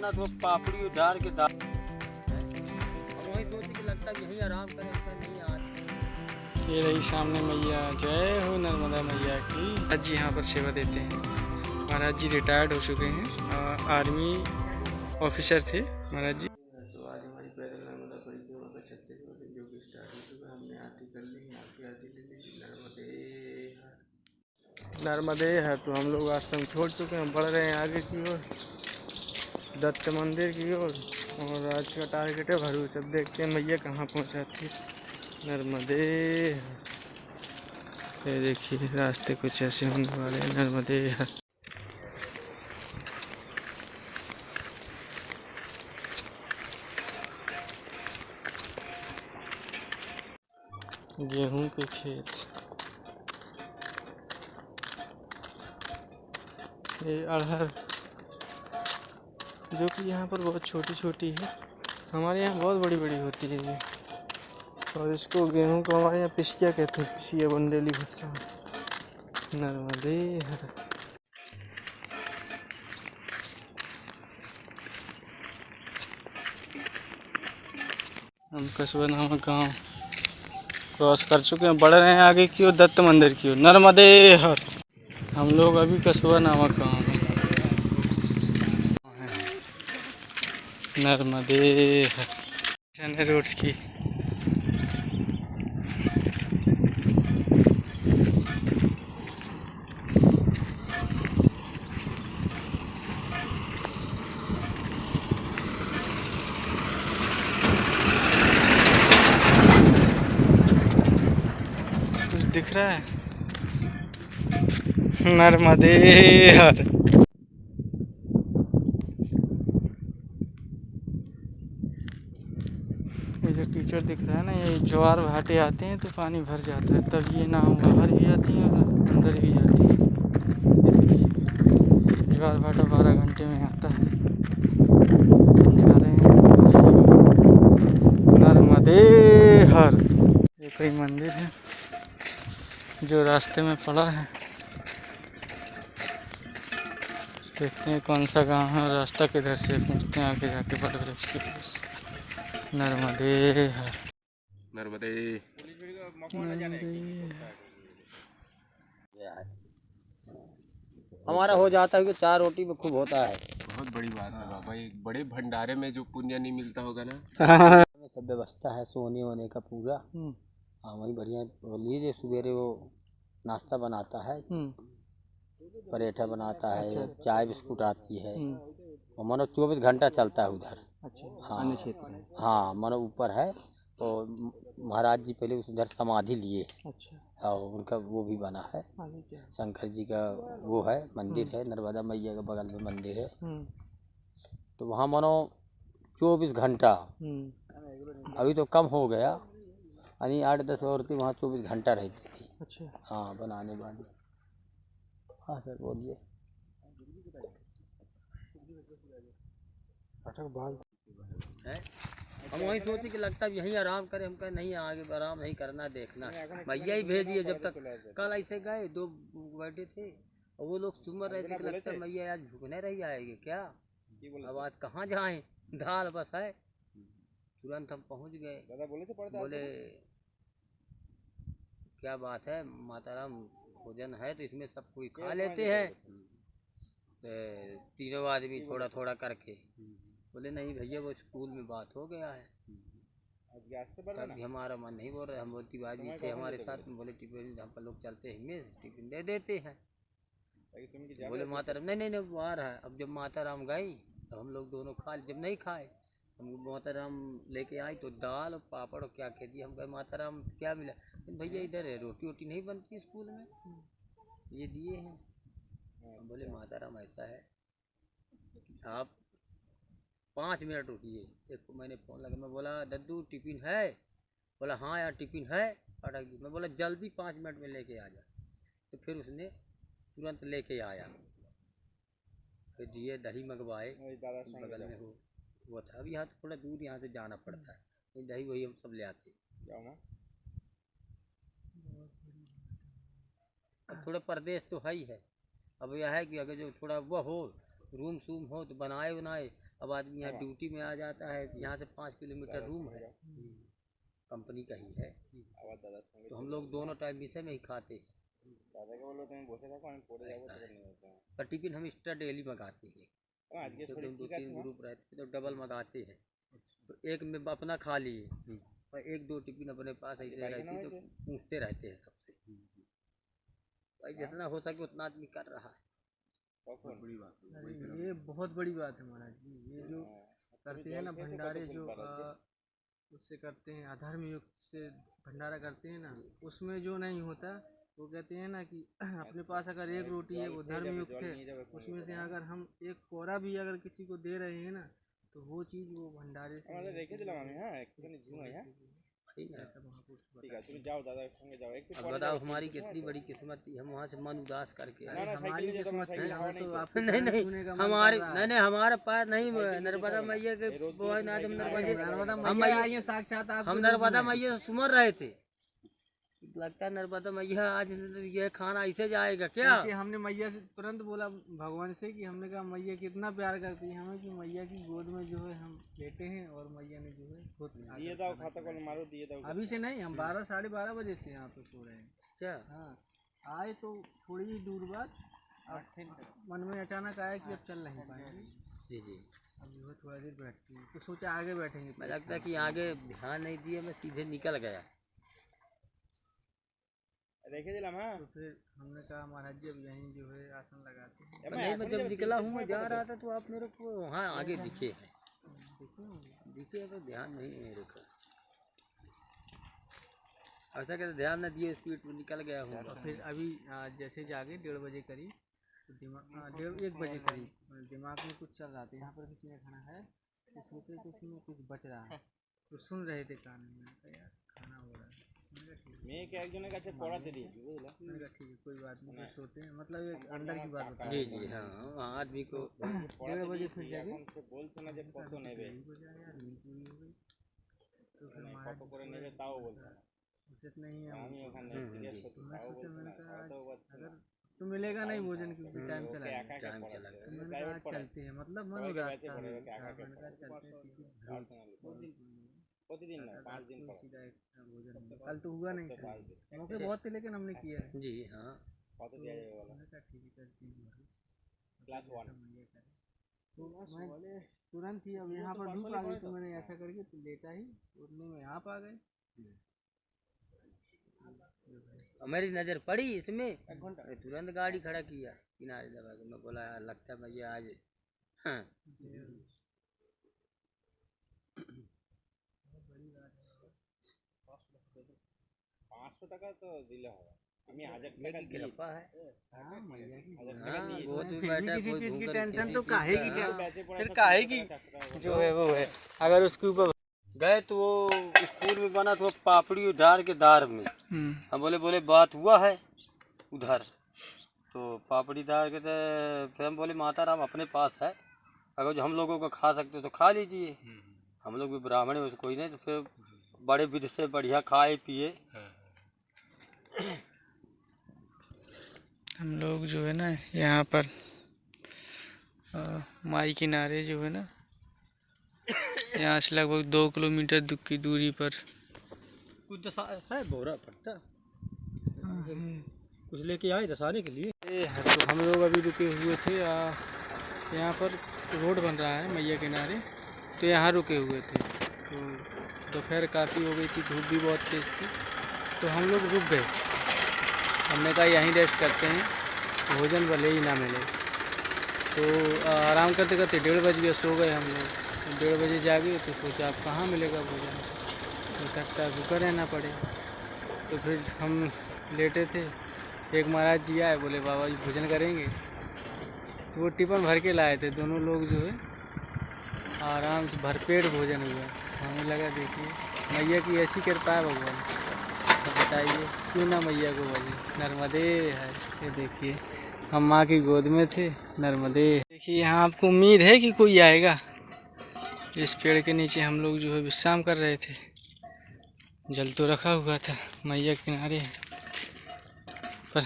बना तो पापड़ी उधार के दाल वही सोची कि लगता है यहीं आराम करें, नहीं आज। ये रही सामने मैया, जय हो नर्मदा मैया की। महाराज जी यहाँ पर सेवा देते हैं। महाराज जी रिटायर्ड हो चुके हैं, आर्मी ऑफिसर थे महाराज जी। तो आज हमारी पैदल नर्मदा परिक्रमा का 36वां जो कि स्टार्ट हो चुका है। हमने आरती कर ली, आपकी आरती ले लीजिए। नर्मदे हर। तो हम लोग आश्रम छोड़ चुके हैं, बढ़ रहे हैं आगे की ओर, दत्त मंदिर की ओर। और आज का टारगेट है भरूच। अब देखते हैं मैया कहाँ पहुँचाती है। नर्मदे हर। ये देखिए रास्ते कुछ ऐसे होने वाले हैं। नर्मदे हर। गेहूं के खेत, ये अरहर जो कि यहाँ पर बहुत छोटी छोटी है, हमारे यहाँ बहुत बड़ी बड़ी होती है ये। और इसको गेहूं को हमारे यहाँ पिसिया कहते हैं, पिसिया बुंदेली भाषा में। नर्मदे हर। हम कस्बा नामक गाँव क्रॉस कर चुके हैं, बढ़ रहे हैं आगे की ओर, दत्त मंदिर की ओर। नर्मदे हर। हम लोग अभी कस्बा नामक गाँव में। नर्मदे हर रोड्स की। कुछ दिख रहा है? नर्मदे हर। ये जो कीचड़ दिख रहा है ना, ये ज्वार भाटे आते हैं तो पानी भर जाता है, तब ये नाव बाहर भी आती है और अंदर भी आती है। ज्वार भाटा 12 घंटे में आता है। हम जा रहे हैं नर्मदे हर। ये कोई मंदिर है जो रास्ते में पड़ा है। देखते हैं कौन सा गांव है और रास्ता किधर से पहुँचते हैं आगे जाके बड़े वृक्ष के पास। नर्मदे हर। नर्मदे। हमारा हो जाता है कि 4 रोटी में खूब होता है। बहुत बड़ी बात है बाबा, एक बड़े भंडारे में जो पुण्य नहीं मिलता होगा ना। सब व्यवस्था है सोने वोने का पूरा। हाँ वही बढ़िया लीजिए। सवेरे वो नाश्ता बनाता है, पराठा बनाता है। अच्छा। चाय बिस्कुट आती है। और मानो 24 घंटा चलता है उधर। अच्छा। हाँ क्षेत्र में। हाँ मानो ऊपर है। और महाराज जी पहले उधर समाधि लिए। अच्छा। और उनका वो भी बना है, शंकर जी का वो है मंदिर है। नर्मदा मैया के बगल में मंदिर है। तो वहाँ मानो 24 घंटा, अभी तो कम हो गया, यानी 8-10 औरतें वहाँ 24 घंटा रहती थी। अच्छा। हाँ बनाने वाली। हाँ सर बोलिए। हम वही सोचे कि लगता है यहीं आराम करें। हम कहे नहीं, आगे आराम नहीं करना, देखना भैया ही भेजिए। जब तक कल ऐसे गए 2 बैठे थे और वो लोग सुमर रहे थे कि लगता है मैया आज भूखने रही आएगी क्या, अब आज कहाँ जाएं, दाल बस है। तुरंत हम पहुँच गए। बोले क्या बात है माताराम, भोजन है तो इसमें सब कोई खा लेते हैं। तीनों आदमी थोड़ा थोड़ा करके। बोले नहीं भैया वो स्कूल में बात हो गया है। तब भी हमारा मन नहीं बोल रहा। हम बोलती बाजी थे हमारे साथ में। बोले टिफिन हम लोग चलते हैं, टिफिन दे देते हैं। बोले माताराम नहीं नहीं नहीं वो आ रहा है। अब जब माताराम गई तो हम लोग दोनों खा, जब नहीं खाए हम माताराम लेके आई तो दाल और पापड़ और क्या कह दिया। हम कहे माताराम क्या मिला? भैया इधर है, रोटी वोटी नहीं बनती स्कूल में, ये दिए हैं। बोले माताराम ऐसा है आप 5 मिनट रुकिए। एक को मैंने फ़ोन लगा, मैं बोला दद्दू टिफ़िन है? बोला हाँ यार टिफ़िन है अटक दी। मैं बोला जल्दी 5 मिनट में लेके आ जा। तो फिर उसने तुरंत लेके आया। फिर दिए, दही मंगवाए, बगल में वो था। अब यहाँ थोड़ा दूर यहाँ से जाना पड़ता है, दही वही हम सब ले आते। अब थोड़ा परदेश तो है ही है। अब यह है कि अगर जो थोड़ा वह हो, रूम शूम हो तो बनाए बनाए अब आदमी यहाँ ड्यूटी में आ जाता है, यहाँ से 5 किलोमीटर रूम है, कंपनी का ही है, तो हम लोग दोनों टाइम विषय में ही खाते हैं। पर टिफिन हम एक्स्ट्रा डेली मंगाते हैं, तो 2-3 ग्रुप रहते हैं तो डबल मंगाते हैं, तो एक में अपना खा लिए और 1-2 टिफिन अपने पास ऐसे रहती तो पूछते रहते हैं सबसे। भाई जितना हो सके उतना आदमी कर रहा है। बहुत बड़ी बात है, ये बहुत बड़ी बात है महाराज जी। ये जो करते हैं ना भंडारे, जो उससे करते हैं अधर्म युक्त से भंडारा करते हैं ना, उसमें जो नहीं होता वो कहते हैं ना कि अपने पास अगर 1 रोटी है वो धर्म युक्त है, उसमें से अगर हम 1 कोरा भी अगर किसी को दे रहे हैं ना तो वो चीज़ वो भंडारे से अब बताओ हमारी कितनी बड़ी किस्मत थी, हम वहाँ से मन उदास करके आए। हमारी किस्मत है, हम तो आप नहीं हमारे पास नहीं नर्मदा मैया के साक्षात आप हम नर्मदा मैया से सुमर रहे थे, लगता है नर्मदा मैया आज ये खाना ऐसे जाएगा क्या। हमने मैया से तुरंत बोला भगवान से कि हमने कहा मैया कितना प्यार करती है हमें कि मैया की गोद में जो है हम लेटे हैं और मैया ने जो है खुद दिए था खाता को मारो दिए था। अभी से नहीं, हम 12 साढ़े 12 बजे से यहाँ पे सो रहे हैं। अच्छा हाँ, आए तो थोड़ी ही दूर बाद मन में अचानक आया कि अब चल नहीं पाएंगे। जी जी, अब जो है थोड़ा देर बैठती है तो सोचा आगे बैठेंगे, मैं लगता है कि आगे ध्यान नहीं दिए, मैं सीधे निकल गया। तो फिर हमने कहा महाराज जी अब यहीं जो है आसन लगाते हैं। नहीं, मैं जब निकला हूँ मैं जा रहा था तो आप मेरे को वहाँ आगे दिखे तो ध्यान नहीं है मेरे को, ऐसा कहते ध्यान न दिए स्पीड में निकल गया हूँ। फिर अभी जैसे जागे 1:30 बजे करीब, तो दिमाग 1 बजे करीब दिमाग में कुछ चल रहा था, यहाँ पर किसी ने खाना है तो सोचे कि उसमें कुछ बच रहा है, तो सुन रहे थे कान में, यार खाना हो रहा है। मैं क्या एक जने का पड़ा दे दिए, ठीक है कोई बात नहीं, सोते हैं मतलब एक अंदर की बात बता। जी जी हाँ, आदमी को 1:30 बजे फिर जाके तो फिर महाराज उचित नहीं है, मैं सोचा मैंने कहा अगर तो मिलेगा नहीं भोजन क्योंकि टाइम चला गया, तो मैंने कहा चलते हैं, मतलब मन उदास था, मैंने कहा चलते हैं प्रतिदिन 5 दिन भोजन। कल तो हुआ नहीं था, मौके बहुत थे लेकिन हमने किया है। जी हाँ, तो मैं तुरंत ही अब यहाँ पर धूप आ गई तो मैंने ऐसा करके तो लेटा ही उतने में आप आ गए। मेरी नज़र पड़ी इसमें, तुरंत गाड़ी खड़ा किया किनारे दबा के, मैं बोला यार लगता है भैया आज 500 টাকা তো দিলে হবে, আমি 1000 टाका की कृपा है। हाँ मैया की किसी चीज की टेंशन तो काहे की, फिर काहे की जो है वो है। अगर उसके ऊपर गए तो वो स्कूल में बना तो पापड़ी उधार के दार में, हम बोले बात हुआ है उधर, तो पापड़ी दार के तो फिर हम बोले माता राम अपने पास है, अगर जो हम लोगों को खा सकते हो तो खा लीजिए, हम लोग भी ब्राह्मण है कोई नहीं, तो फिर बड़े विध से बढ़िया खाए पिए। हम लोग जो है ना यहाँ पर माई किनारे जो है ना, यहाँ से लगभग 2 किलोमीटर की दूरी पर कुछ है बोरा पट्टा कुछ लेके आए दसाने के लिए। तो हम लोग अभी रुके हुए थे, यहाँ पर रोड बन रहा है मैया किनारे, तो यहाँ रुके हुए थे, तो दोपहर काफ़ी हो गई थी, धूप भी बहुत तेज़ थी, तो हम लोग रुक गए। हमने कहा यहीं रेस्ट करते हैं, भोजन भले ही ना मिले, तो आराम करते करते 1:30 बज गए, सो गए हम लोग। 1:30 बजे जागे तो सोचा अब कहाँ मिलेगा भोजन, हो सकता है भूखा रहना पड़े, तो फिर हम लेटे थे। एक महाराज जी आए, बोले बाबा जी भोजन करेंगे, तो वो टिफिन भर के लाए थे, दोनों लोग जो है आराम से भरपेट भोजन हुआ। हमें लगा देखिए मैया की ऐसी कृपा है भगवान, तो बताइए क्यों ना मैया को बोले नर्मदे है। ये देखिए हम माँ की गोद में थे, नर्मदे। देखिए यहाँ आपको उम्मीद है कि कोई आएगा। इस पेड़ के नीचे हम लोग जो है विश्राम कर रहे थे, जल तो रखा हुआ था मैया किनारे, पर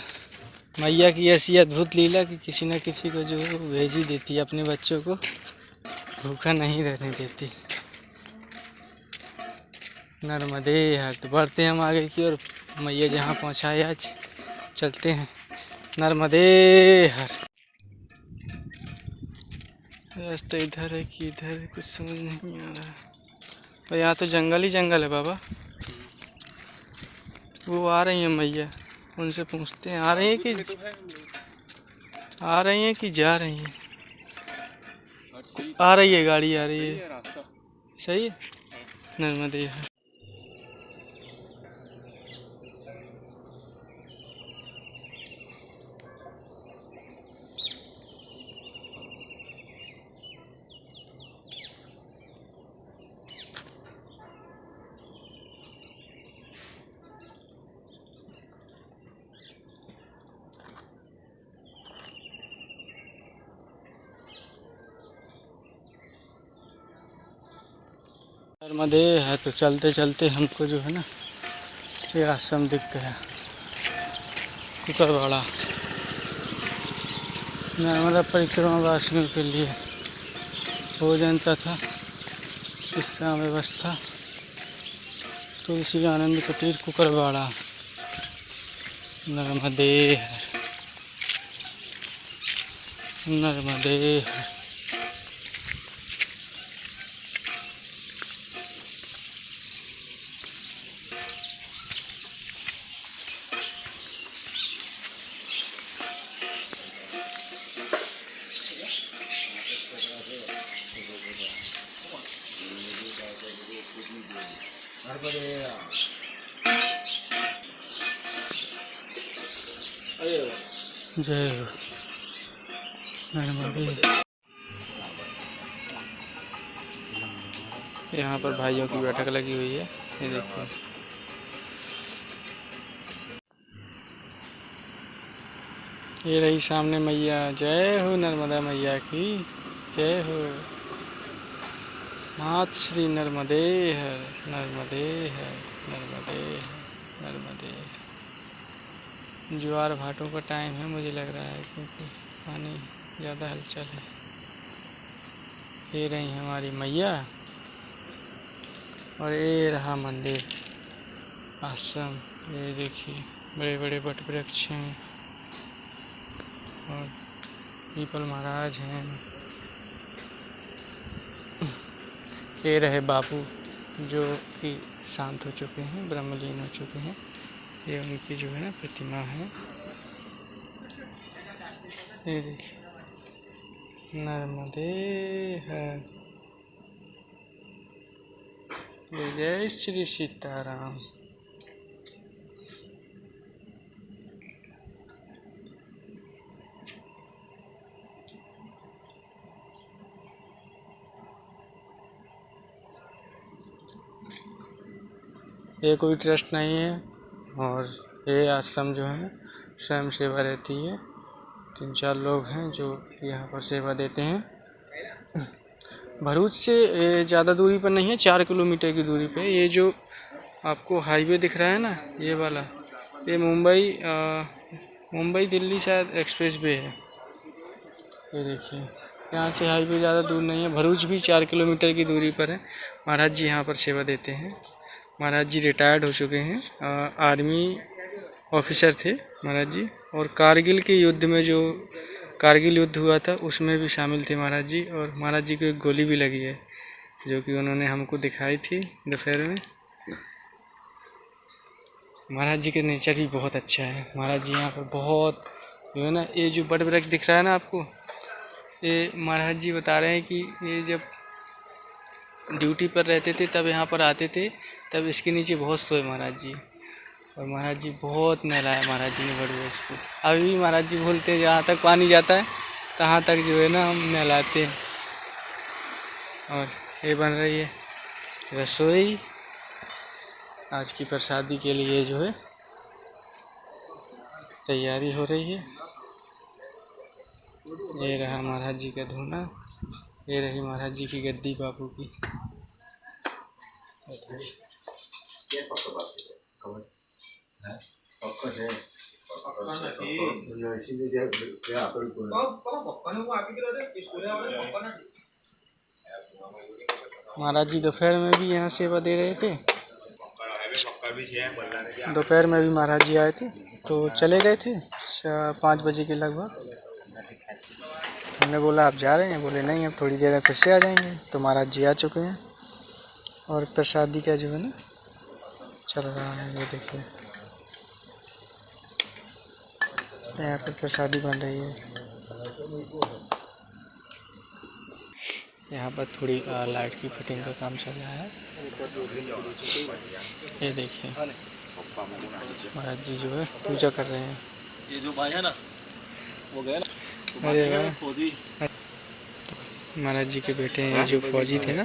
मैया की ऐसी अद्भुत लीला कि किसी न किसी को जो है वो भेज ही देती है अपने बच्चों को। भूखा नहीं रहने देती। नर्मदे हर। तो बढ़ते हैं हम आगे की और मैया जहाँ पहुँचाए आज चलते हैं। नर्मदे हर। रास्ता इधर है कि इधर है कुछ समझ नहीं आ रहा। और यहाँ तो जंगल ही जंगल है बाबा। वो आ रही हैं मैया, उनसे पूछते हैं आ रही हैं कि जा रही हैं। आ रही है गाड़ी, आ रही है। सही है। नर्मदे हर। नर्मदे है। तो चलते चलते हमको जो है ना ये आश्रम दिखता है, कुकरवाड़ा। नर्मदा परिक्रमा वासियों के लिए भोजन तथा विश्राम व्यवस्था, तुलसी आनंद कुटीर कुकरवाड़ा। नर्मदे है, नर्मदे है। जय हो नर्मदे। यहाँ पर भाइयों की बैठक लगी हुई है, ये देखो। ये रही सामने मैया। जय हो नर्मदा मैया की जय हो। मात श्री नर्मदे है, नर्मदे है, नर्मदे है, नर्मदे है। ज्वार भाटों का टाइम है मुझे लग रहा है, क्योंकि पानी ज़्यादा हलचल है। ये रही हमारी मैया और ये रहा मंदिर आश्रम। ये देखिए बड़े बड़े वट वृक्ष हैं और पीपल महाराज हैं। ये रहे बापू जो कि शांत हो चुके हैं, ब्रह्मलीन हो चुके हैं। ये उनकी जो है ना प्रतिमा है। ये देखिए नर्मदे है। जय श्री सीताराम। ये कोई ट्रस्ट नहीं है और ये आश्रम जो है स्वयं सेवा रहती है। 3-4 लोग हैं जो यहाँ पर सेवा देते हैं। भरूच से ज़्यादा दूरी पर नहीं है, 4 किलोमीटर की दूरी पे। ये जो आपको हाईवे दिख रहा है ना ये वाला, ये मुंबई दिल्ली शायद एक्सप्रेस वे है। ये देखिए यहाँ से हाईवे ज़्यादा दूर नहीं है। भरूच भी 4 किलोमीटर की दूरी पर है। महाराज जी यहाँ पर सेवा देते हैं। महाराज जी रिटायर्ड हो चुके हैं, आर्मी ऑफिसर थे महाराज जी। और कारगिल के युद्ध में, जो कारगिल युद्ध हुआ था उसमें भी शामिल थे महाराज जी। और महाराज जी को एक गोली भी लगी है जो कि उन्होंने हमको दिखाई थी दोपहर में। महाराज जी का नेचर भी बहुत अच्छा है। महाराज जी यहाँ पर बहुत जो है ना, ये जो बड़ वृक्ष दिख रहा है ना आपको, ये महाराज जी बता रहे हैं कि ये जब ड्यूटी पर रहते थे तब यहाँ पर आते थे, तब इसके नीचे बहुत सोए महाराज जी। और महाराज जी बहुत नहलाया महाराज जी ने बड़े वृक्ष को। अभी भी महाराज जी बोलते हैं जहाँ तक पानी जाता है तहाँ तक जो है ना हम नहलाते हैं। और ये बन रही है रसोई आज की प्रसादी के लिए, जो है तैयारी हो रही है। ये रहा महाराज जी का धूना, ये रही महाराज जी की गद्दी बापू की। महाराज जी दोपहर में भी यहाँ सेवा दे रहे थे। दोपहर में भी महाराज जी आए थे तो चले गए थे 5 बजे के लगभग। हमने बोला आप जा रहे हैं? बोले नहीं, अब थोड़ी देर में फिर से आ जाएंगे। तो महाराज जी आ चुके हैं और प्रसादी का जो है ना चल रहा है, ये देखिए यहाँ पर प्रसादी बन रही है। यहाँ पर थोड़ी लाइट की फिटिंग का काम चल रहा है। ये देखिए महाराज जी जो है पूजा कर रहे हैं। ये जो भाई है ना वो गए ना, अरे वाह, फौजी महाराज जी के बेटे हैं जो फौजी थे ना,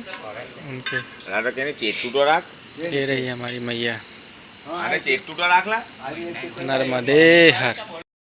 उनके। ये रही हमारी मैया नर्मदे हर।